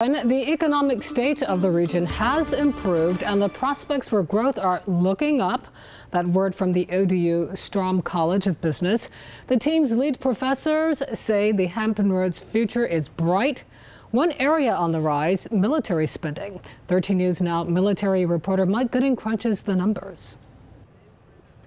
And the economic state of the region has improved and the prospects for growth are looking up. That word from the ODU Strom College of Business. The team's lead professors say the Hampton Roads future is bright. One area on the rise, military spending. 13 News Now military reporter Mike Gooding crunches the numbers.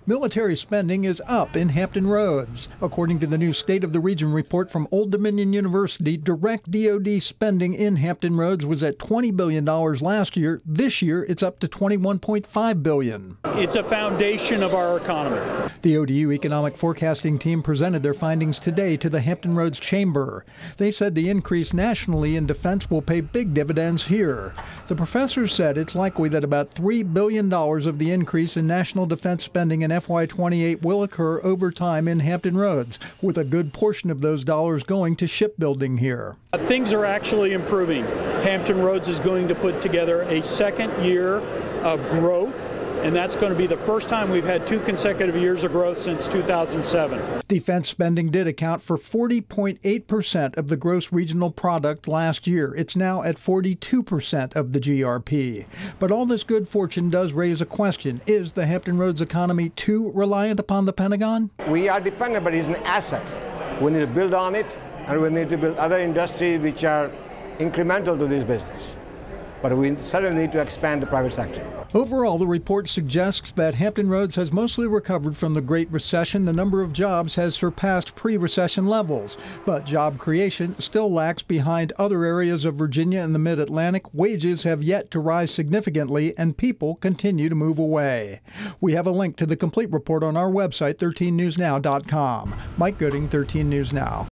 Military spending is up in Hampton Roads. According to the new State of the Region report from Old Dominion University, direct DoD spending in Hampton Roads was at $20 billion last year. This year, it's up to $21.5 billion. It's a foundation of our economy. The ODU economic forecasting team presented their findings today to the Hampton Roads Chamber. They said the increase nationally in defense will pay big dividends here. The professors said it's likely that about $3 billion of the increase in national defense spending in FY28 will occur over time in Hampton Roads, with a good portion of those dollars going to shipbuilding here. Things are actually improving. Hampton Roads is going to put together a second year of growth, and that's going to be the first time we've had 2 consecutive years of growth since 2007. Defense spending did account for 40.8% of the gross regional product last year. It's now at 42% of the GRP. But all this good fortune does raise a question. Is the Hampton Roads economy too reliant upon the Pentagon? We are dependent, but it's an asset. We need to build on it, and we need to build other industries which are incremental to this business. But we certainly need to expand the private sector. Overall, the report suggests that Hampton Roads has mostly recovered from the Great Recession. The number of jobs has surpassed pre-recession levels, but job creation still lags behind other areas of Virginia and the Mid-Atlantic. Wages have yet to rise significantly, and people continue to move away. We have a link to the complete report on our website, 13newsnow.com. Mike Gooding, 13 News Now.